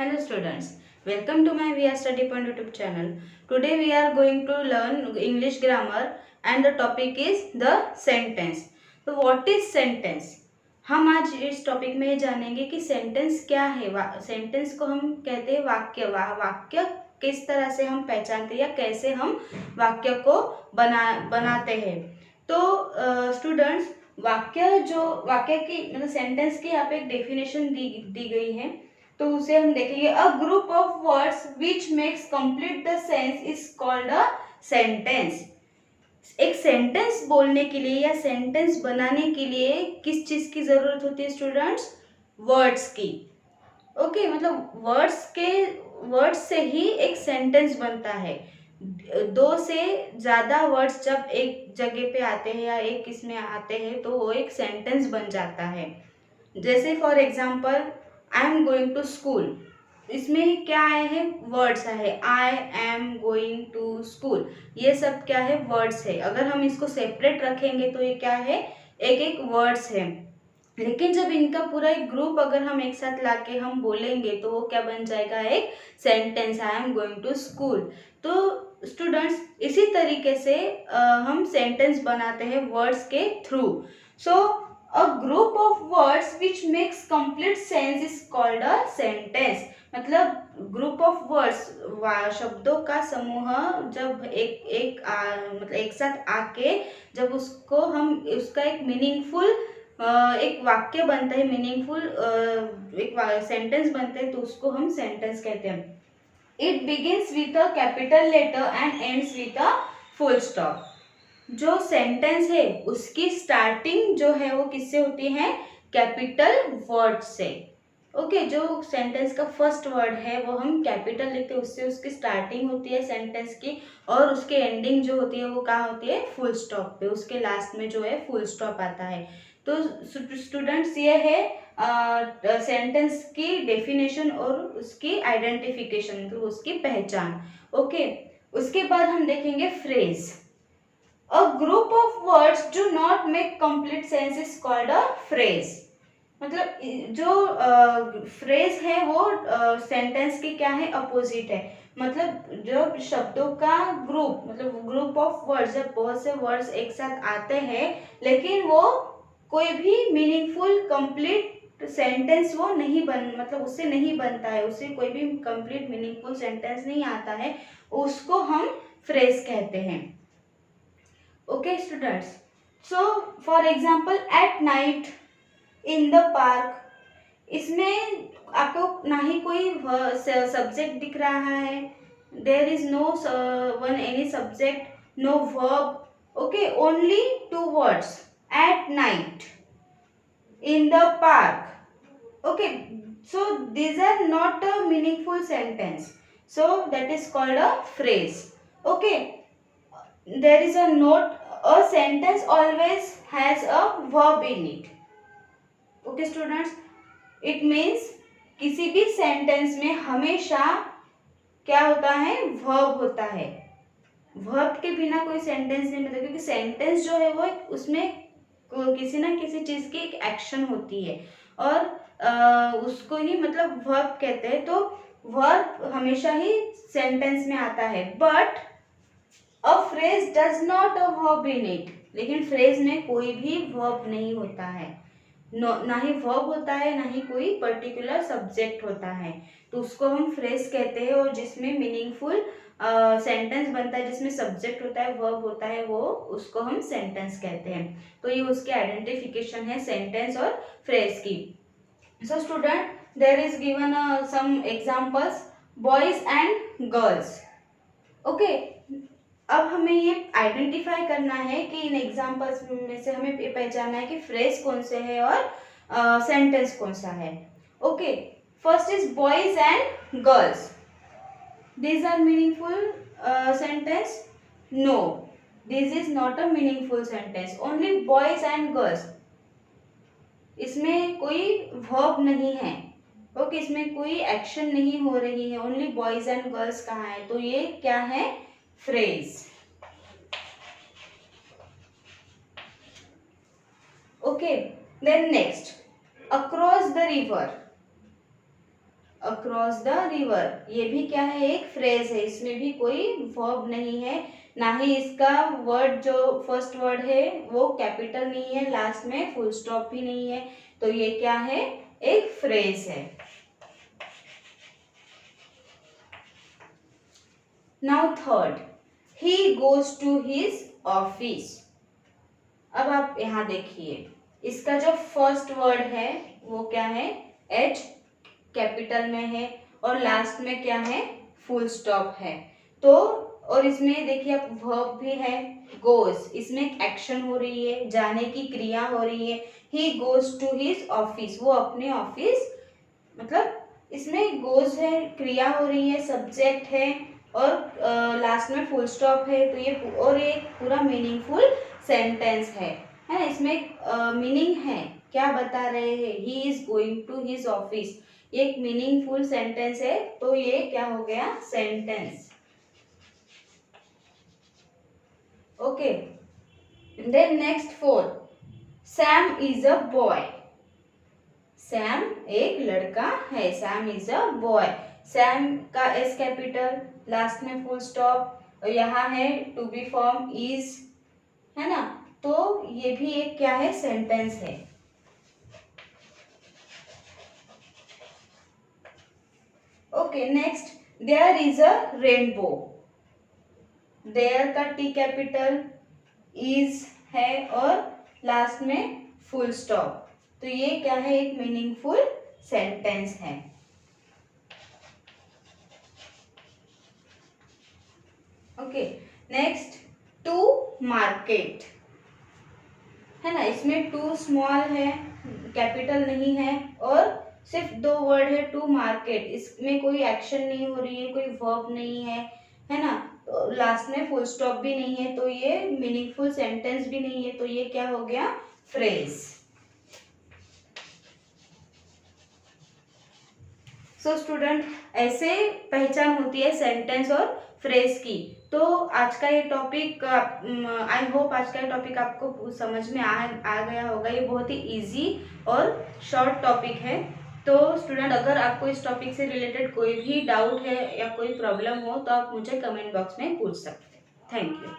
Hello students, welcome to my VR Study Point YouTube channel. Today we are going to learn English grammar and the topic is the sentence. तो what is sentence? हम आज इस topic में जानेंगे कि sentence क्या है। Sentence को हम कहते हैं वाक्य। वाक्य किस तरह से हम पहचानते हैं या कैसे हम वाक्य को बनाते हैं। तो स्टूडेंट्स वाक्य की मतलब सेंटेंस की यहाँ पे एक डेफिनेशन दी गई है, तो उसे हम देखेंगे। अ group of words which makes complete the sense is called a sentence. एक सेंटेंस बोलने के लिए या सेंटेंस बनाने के लिए किस चीज की जरूरत होती है स्टूडेंट्स? वर्ड्स की। ओके मतलब वर्ड्स से ही एक सेंटेंस बनता है। दो से ज्यादा वर्ड्स जब एक जगह पे आते हैं या एक इसमें आते हैं तो वो एक सेंटेंस बन जाता है। जैसे for example I am going to school, इसमें क्या आए हैं? वर्ड्स आए। I am going to school, ये सब क्या है? वर्ड्स है। अगर हम इसको सेपरेट रखेंगे तो ये क्या है? एक एक वर्ड्स है। लेकिन जब इनका पूरा एक ग्रुप अगर हम एक साथ लाके हम बोलेंगे तो वो क्या बन जाएगा? एक sentence. I am going to school. तो स्टूडेंट्स इसी तरीके से हम सेंटेंस बनाते हैं वर्ड्स के थ्रू। So a group of words which makes complete sense is called a sentence. मतलब ग्रुप ऑफ वर्ड्स, शब्दों का समूह जब मतलब एक साथ आके जब उसको हम उसका एक मीनिंगफुल एक वाक्य बनता है, मीनिंगफुल एक सेंटेंस बनता है, तो उसको हम सेंटेंस कहते हैं। It begins with a capital letter and ends with a full stop. जो सेंटेंस है उसकी स्टार्टिंग जो है वो किससे होती है? कैपिटल वर्ड से। ओके जो सेंटेंस का फर्स्ट वर्ड है वो हम कैपिटल लिखते हैं, उससे उसकी स्टार्टिंग होती है सेंटेंस की, और उसके एंडिंग जो होती है वो कहाँ होती है? फुल स्टॉप पे। उसके लास्ट में जो है फुल स्टॉप आता है। तो स्टूडेंट्स ये है सेंटेंस की डेफिनेशन और उसकी आइडेंटिफिकेशन, मतलब उसकी पहचान। ओके उसके बाद हम देखेंगे phrase. A group of words do not make complete sense is called a phrase. मतलब जो फ्रेज है वो सेंटेंस की क्या है? अपोजिट है। मतलब जो शब्दों का ग्रुप, मतलब ग्रुप ऑफ वर्ड्स, जब बहुत से वर्ड्स एक साथ आते हैं लेकिन वो कोई भी मीनिंगफुल कंप्लीट सेंटेंस वो नहीं मतलब उससे नहीं बनता है, उससे कोई भी कंप्लीट मीनिंगफुल सेंटेंस नहीं आता है, उसको हम फ्रेज कहते हैं। Okay students, so for example at night, in the park, इसमें आपको ना ही कोई सब्जेक्ट दिख रहा है, there is no one any subject, no verb, okay only two words, at night, in the park. Okay, so these are not a meaningful sentence, so that is called a phrase. Okay, there is a note, a sentence always has a verb in it. Okay students, it means किसी भी sentence में हमेशा क्या होता है? Verb होता है। Verb के बिना कोई सेंटेंस नहीं बनता, क्योंकि सेंटेंस जो है वो उसमें किसी ना किसी चीज की एक एक्शन होती है और उसको ही मतलब वर्ब कहते हैं। तो वर्ब हमेशा ही सेंटेंस में आता है, but a phrase does not a verb in it. लेकिन फ्रेज में कोई भी वर्ब नहीं होता है, ना ही वर्ब होता है, ना ही कोई पर्टिकुलर सब्जेक्ट होता है, तो उसको हम फ्रेज कहते हैं। और जिसमें मीनिंगफुल सेंटेंस बनता है, जिसमें सब्जेक्ट होता है, वर्ब होता है, वो उसको हम सेंटेंस कहते हैं। तो ये उसकी आइडेंटिफिकेशन है सेंटेंस और फ्रेज की। So student, there is given some examples, boys and girls. Okay अब हमें ये आइडेंटिफाई करना है कि इन एग्जांपल्स में से हमें पहचानना है कि फ्रेज कौन से है और सेंटेंस कौन सा है। Okay first is boys and girls, these are meaningful sentence? No, this is not a meaningful sentence. Only boys and girls, इसमें कोई verb नहीं है। ओके इसमें कोई एक्शन नहीं हो रही है, ओनली बॉयज एंड गर्ल्स कहाँ है? तो ये क्या है? Phrase. Okay then next, across the river. Across the river, ये भी क्या है, एक फ्रेज है, इसमें भी कोई वर्ब नहीं है, ना ही इसका वर्ड जो फर्स्ट वर्ड है वो कैपिटल नहीं है, लास्ट में फुल स्टॉप भी नहीं है, तो ये क्या है, एक फ्रेज है। Now third, he goes to his office. अब आप यहाँ देखिए, इसका जो फर्स्ट वर्ड है वो क्या है, एच कैपिटल में है और लास्ट में क्या है, फुल स्टॉप है। तो और इसमें देखिए आप वर्ब भी है, गोज, इसमें एक्शन हो रही है, जाने की क्रिया हो रही है। He goes to his office, वो अपने ऑफिस, मतलब इसमें गोज है, क्रिया हो रही है, सब्जेक्ट है और लास्ट में फुल स्टॉप है, तो ये और ये पूरा मीनिंगफुल सेंटेंस है ना। इसमें मीनिंग है, क्या बता रहे हैं, he is going to his office, ये एक मीनिंगफुल सेंटेंस है, तो ये क्या हो गया, sentence. Okay, then next four, Sam is a boy. Sam एक लड़का है, Sam is a boy, Sam का एस कैपिटल, लास्ट में फुल स्टॉप, और यहाँ है टू बी फॉर्म इज, है ना, तो ये भी एक क्या है, सेंटेंस है। Okay, next, there is a rainbow. There का टी कैपिटल, इज है और लास्ट में फुल स्टॉप, तो ये क्या है, एक मीनिंगफुल सेंटेंस है। ओके, नेक्स्ट, टू मार्केट, है ना, इसमें टू स्मॉल है, कैपिटल नहीं है और सिर्फ दो वर्ड है, टू मार्केट, इसमें कोई एक्शन नहीं हो रही है, कोई वर्ब नहीं है ना, तो लास्ट में फुल स्टॉप भी नहीं है, तो ये मीनिंगफुल सेंटेंस भी नहीं है, तो ये क्या हो गया, फ्रेज। सो स्टूडेंट, ऐसे पहचान होती है सेंटेंस और फ्रेज की। तो आज का ये टॉपिक, आई होप आज का ये टॉपिक आपको समझ में आ गया होगा। ये बहुत ही इजी और शॉर्ट टॉपिक है। तो स्टूडेंट, अगर आपको इस टॉपिक से रिलेटेड कोई भी डाउट है या कोई प्रॉब्लम हो तो आप मुझे कमेंट बॉक्स में पूछ सकते हैं। Thank you.